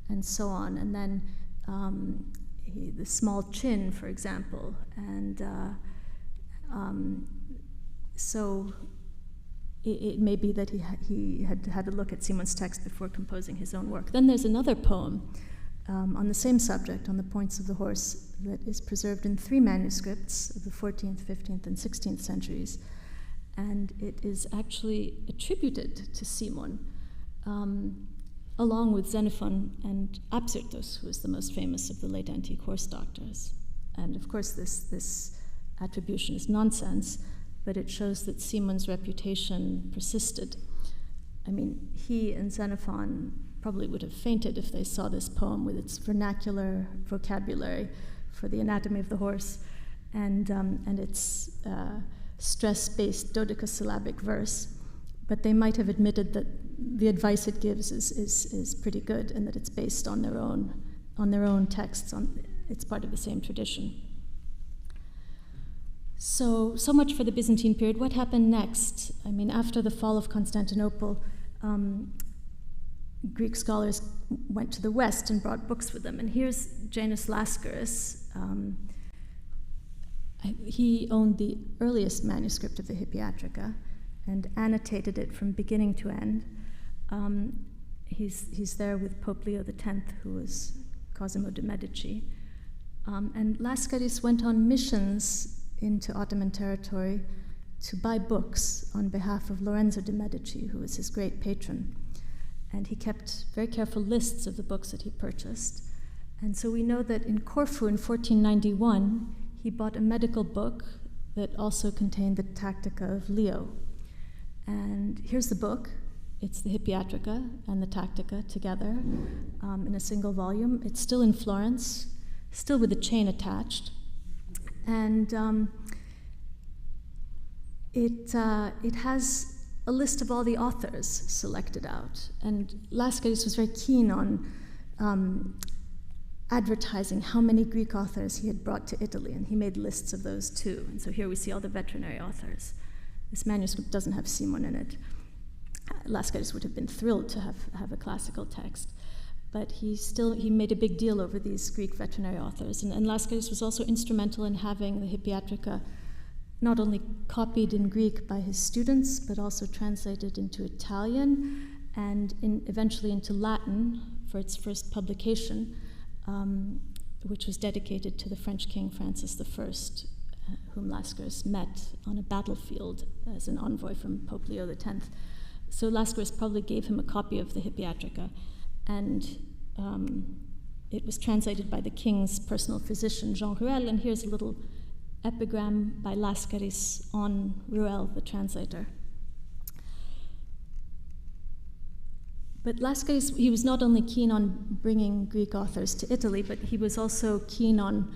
and so on. And then the small chin, for example. And so it may be that he had had a look at Simon's text before composing his own work. Then there's another poem on the same subject, on the points of the horse, that is preserved in 3 manuscripts of the 14th, 15th, and 16th centuries. And it is actually attributed to Simon, along with Xenophon and Apsyrtus, who is the most famous of the late antique horse doctors. And of course, this attribution is nonsense, but it shows that Simon's reputation persisted. I mean, he and Xenophon probably would have fainted if they saw this poem with its vernacular vocabulary for the anatomy of the horse and its stress-based dodecasyllabic verse. But they might have admitted that the advice it gives is pretty good, and that it's based on their own texts. It's part of the same tradition. So much for the Byzantine period. What happened next? I mean, after the fall of Constantinople, Greek scholars went to the west and brought books with them. And here's Janus Lascaris. He owned the earliest manuscript of the Hippiatrica and annotated it from beginning to end. He's there with Pope Leo X, who was Cosimo de' Medici. And Lascaris went on missions into Ottoman territory to buy books on behalf of Lorenzo de' Medici, who was his great patron. And he kept very careful lists of the books that he purchased. And so we know that in Corfu in 1491, he bought a medical book that also contained the Tactica of Leo. And here's the book. It's the Hippiatrica and the Tactica together in a single volume. It's still in Florence, still with a chain attached. And it has a list of all the authors selected out. And Lascaris was very keen on advertising how many Greek authors he had brought to Italy, and he made lists of those too. And so here we see all the veterinary authors. This manuscript doesn't have Simon in it. Lascaris would have been thrilled to have a classical text, but he made a big deal over these Greek veterinary authors. And Lascaris was also instrumental in having the Hippiatrica not only copied in Greek by his students, but also translated into Italian and eventually into Latin for its first publication, which was dedicated to the French king Francis I, whom Lascaris met on a battlefield as an envoy from Pope Leo X. So Lascaris probably gave him a copy of the Hippiatrica, and it was translated by the king's personal physician, Jean Ruel, and here's a little epigram by Lascaris on Ruel, the translator. But Lascaris, he was not only keen on bringing Greek authors to Italy, but he was also keen on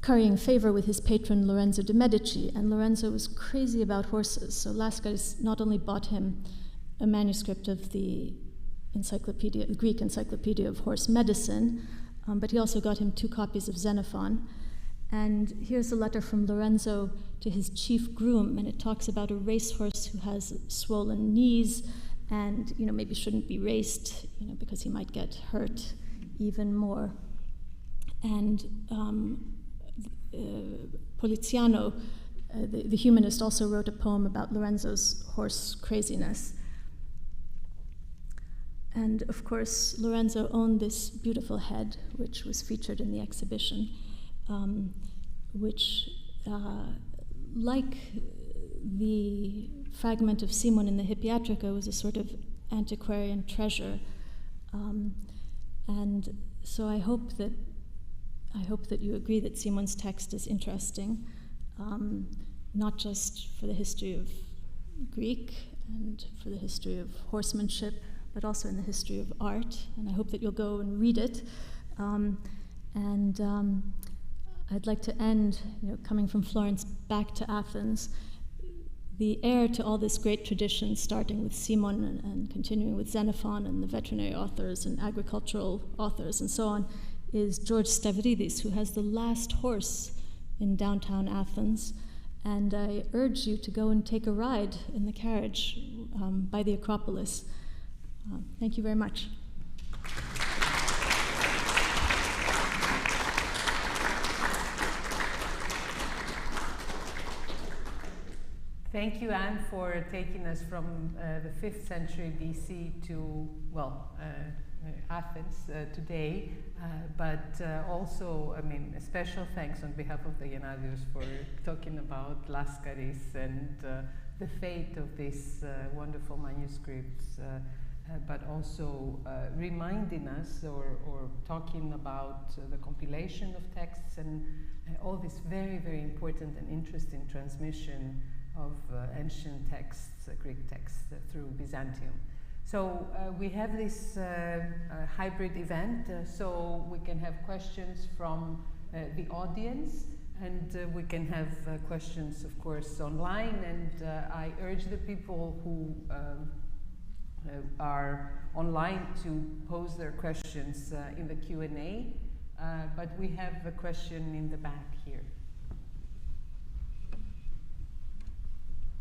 currying favor with his patron Lorenzo de' Medici, and Lorenzo was crazy about horses. So Lascaris not only bought him a manuscript of the Greek Encyclopedia of Horse Medicine, but he also got him 2 copies of Xenophon. And here's a letter from Lorenzo to his chief groom, and it talks about a racehorse who has swollen knees and maybe shouldn't be raced because he might get hurt even more. And Poliziano, the humanist, also wrote a poem about Lorenzo's horse craziness. And of course, Lorenzo owned this beautiful head, which was featured in the exhibition, which like the fragment of Simon in the Hippiatrica, was a sort of antiquarian treasure. And so I hope that you agree that Simon's text is interesting, not just for the history of Greek and for the history of horsemanship, but also in the history of art. And I hope that you'll go and read it. I'd like to end, coming from Florence back to Athens, the heir to all this great tradition, starting with Simon and continuing with Xenophon and the veterinary authors and agricultural authors and so on, is George Stavridis, who has the last horse in downtown Athens. And I urge you to go and take a ride in the carriage by the Acropolis. Thank you very much. Thank you, Anne, for taking us from the 5th century BC to, Athens today. But also, a special thanks on behalf of the Gennadios for talking about Laskaris and the fate of these wonderful manuscripts, but also reminding us or talking about the compilation of texts and all this very, very important and interesting transmission of ancient texts, Greek texts, through Byzantium. So we have this hybrid event, so we can have questions from the audience, and we can have questions, of course, online. And I urge the people who are online to pose their questions in the Q&A. But we have a question in the back here.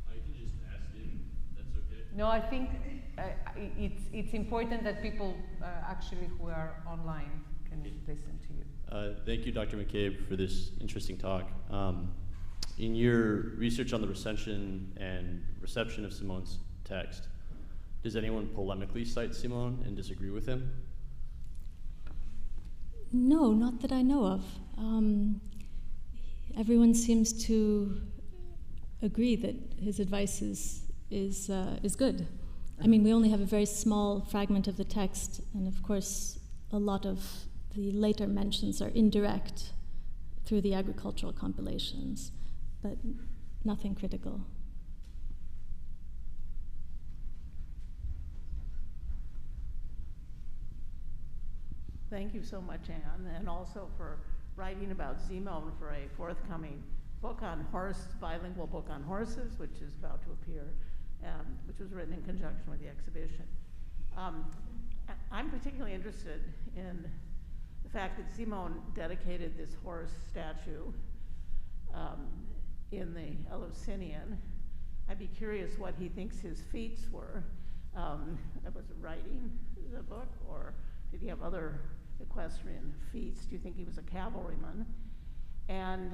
I can just ask him. That's okay. No, I think it's important that people actually who are online can listen to you. Thank you, Dr. McCabe, for this interesting talk. In your research on the recension and reception of Simon's text, does anyone polemically cite Simon and disagree with him? No, not that I know of. Everyone seems to agree that his advice is good. I mean, we only have a very small fragment of the text, and of course, a lot of the later mentions are indirect through the agricultural compilations, but nothing critical. Thank you so much, Anne, and also for writing about Simon for a forthcoming book on bilingual book on horses, which is about to appear, which was written in conjunction with the exhibition. I'm particularly interested in the fact that Simon dedicated this horse statue in the Eleusinion. I'd be curious what he thinks his feats were. Was it writing the book, or did he have other equestrian feats? Do you think he was a cavalryman? And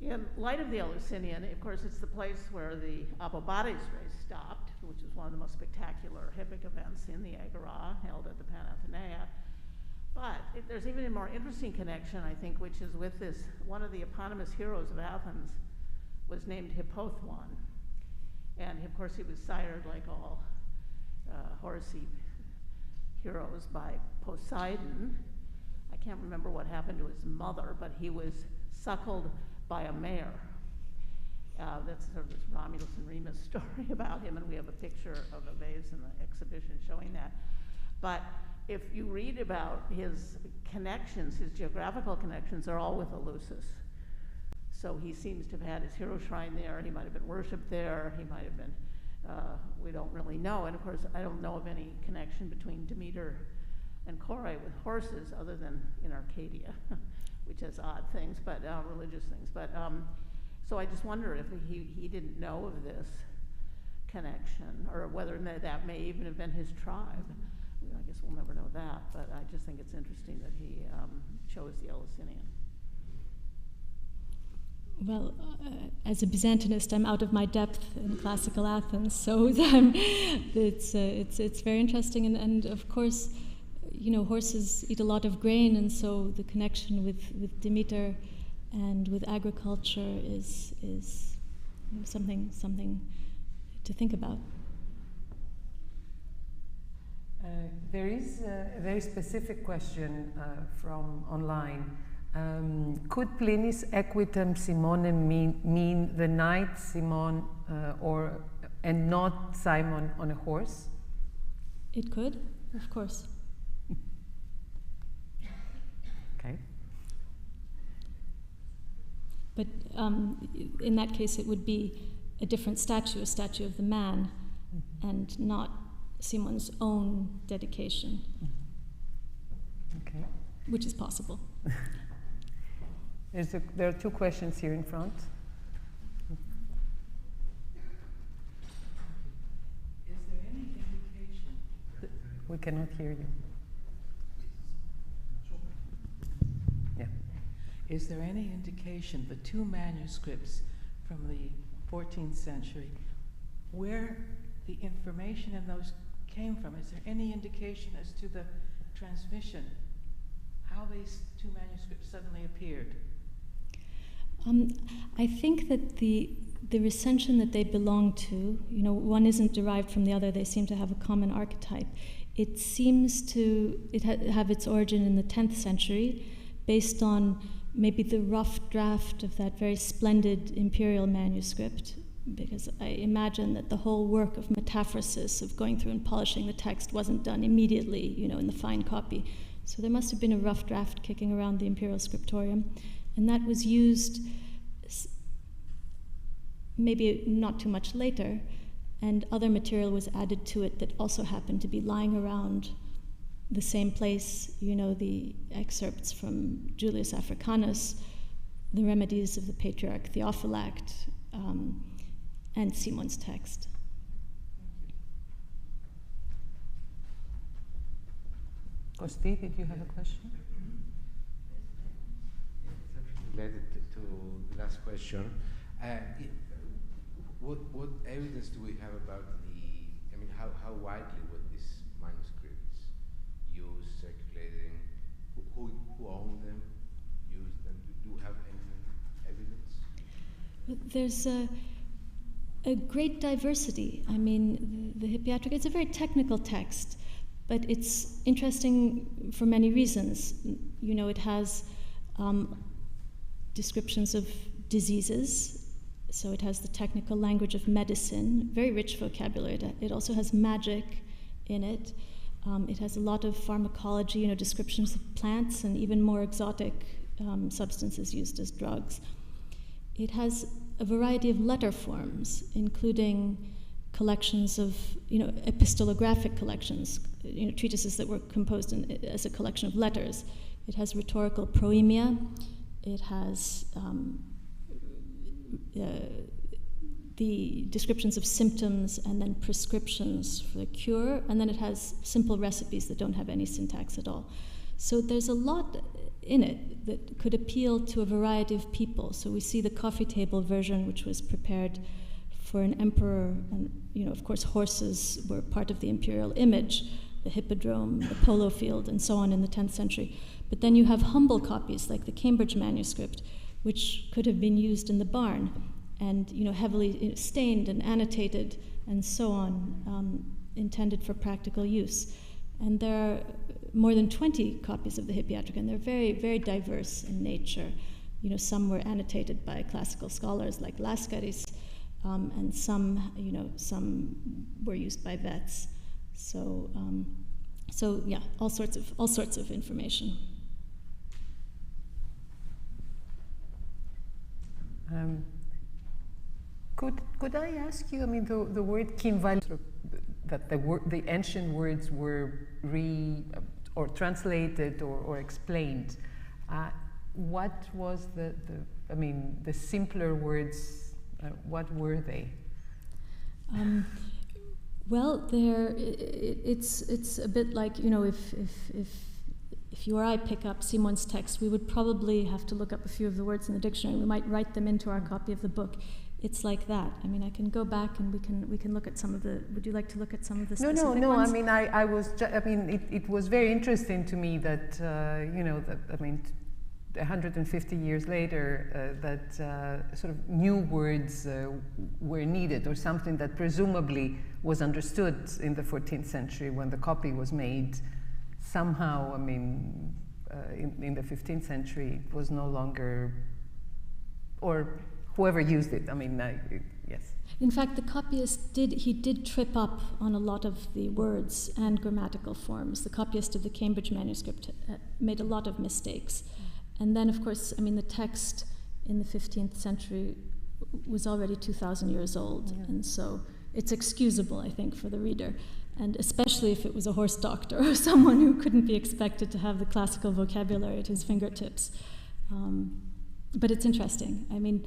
in light of the Eleusinion, of course, it's the place where the Apobates race stopped, which is one of the most spectacular hippic events in the Agora, held at the Panathenea. But there's even a more interesting connection, I think, which is with this, one of the eponymous heroes of Athens was named Hippothon. And of course, he was sired, like all horsey heroes, by Poseidon. I can't remember what happened to his mother, but he was suckled by a mare. That's sort of this Romulus and Remus story about him, and we have a picture of a vase in the exhibition showing that. But if you read about his connections, his geographical connections are all with Eleusis. So he seems to have had his hero shrine there. He might have been worshipped there. He might have been, we don't really know. And of course, I don't know of any connection between Demeter and Kore with horses other than in Arcadia, which has odd things, but religious things. But so I just wonder if he didn't know of this connection, or whether that may even have been his tribe. I guess we'll never know that, but I just think it's interesting that he chose the Eleusinion. Well, as a Byzantinist, I'm out of my depth in classical Athens, so it's very interesting. And of course, horses eat a lot of grain, and so the connection with Demeter and with agriculture is something to think about. There is a very specific question from online. Could Pliny's equitem Simonem mean the knight Simon and not Simon on a horse? It could, of course. Okay. But in that case, it would be a different statue, a statue of the man, and not Simon's own dedication. Okay. Which is possible. There are two questions here in front. Is there any indication? We cannot hear you. Yeah. Is there any indication, the two manuscripts from the 14th century, where the information in those came from? Is there any indication as to the transmission, how these two manuscripts suddenly appeared? I think that the recension that they belong to, one isn't derived from the other, they seem to have a common archetype. It seems to have its origin in the 10th century, based on maybe the rough draft of that very splendid imperial manuscript, because I imagine that the whole work of metaphrasis, of going through and polishing the text, wasn't done immediately, in the fine copy. So there must have been a rough draft kicking around the imperial scriptorium, and that was used maybe not too much later, and other material was added to it that also happened to be lying around the same place, the excerpts from Julius Africanus, the remedies of the patriarch Theophylact, and Simon's text. Kosti, did you have a question? Related to the last question, what evidence do we have about how widely were these manuscripts used, circulating? Who owned them, used them? Do you have any evidence? There's a great diversity. The Hippiatrica, it's a very technical text, but it's interesting for many reasons. It has descriptions of diseases, so it has the technical language of medicine, very rich vocabulary. It also has magic in it. It has a lot of pharmacology, descriptions of plants and even more exotic substances used as drugs. It has a variety of letter forms, including collections of, epistolographic collections, treatises that were composed as a collection of letters. It has rhetorical proemia. It has the descriptions of symptoms and then prescriptions for the cure, and then it has simple recipes that don't have any syntax at all. So there's a lot in it that could appeal to a variety of people. So we see the coffee table version, which was prepared for an emperor, and of course horses were part of the imperial image, the hippodrome, the polo field, and so on in the 10th century. But then you have humble copies like the Cambridge manuscript, which could have been used in the barn, and heavily stained and annotated and so on, intended for practical use. And there are more than 20 copies of the Hippiatrica, and they're very, very diverse in nature. Some were annotated by classical scholars like Lascaris, and some were used by vets. So yeah, all sorts of information. Could I ask you? The word kinval, that the ancient words were or translated or explained. What was the simpler words? What were they? Well, it's a bit like, if you or I pick up Simon's text, we would probably have to look up a few of the words in the dictionary. We might write them into our copy of the book. It's like that. I can go back and we can look at some of the. Would you like to look at some of the specific ones? No. It was very interesting to me that 150 years later that sort of new words were needed, or something that presumably was understood in the 14th century when the copy was made. Somehow, I mean, in the 15th century, it was no longer, or whoever used it, I mean, yes. In fact, the copyist did trip up on a lot of the words and grammatical forms. The copyist of the Cambridge manuscript made a lot of mistakes. And then, of course, I mean, the text in the 15th century was already 2,000 years old. Yeah. And so it's excusable, I think, for the reader. And especially if it was a horse doctor or someone who couldn't be expected to have the classical vocabulary at his fingertips. But it's interesting. I mean,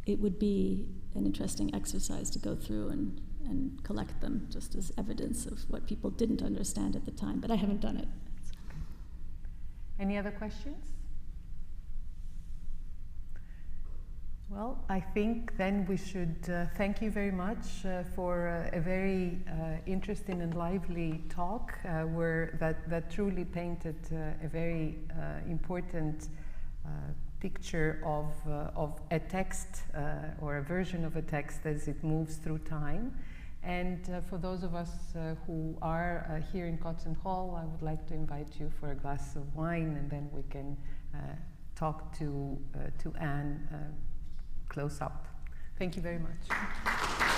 it would be an interesting exercise to go through and collect them just as evidence of what people didn't understand at the time. But I haven't done it. Any other questions? Well, I think then we should thank you very much for a very interesting and lively talk that truly painted a very important picture of a text or a version of a text as it moves through time. And for those of us who are here in Cotton Hall, I would like to invite you for a glass of wine, and then we can talk to Anne close up. Thank you very much.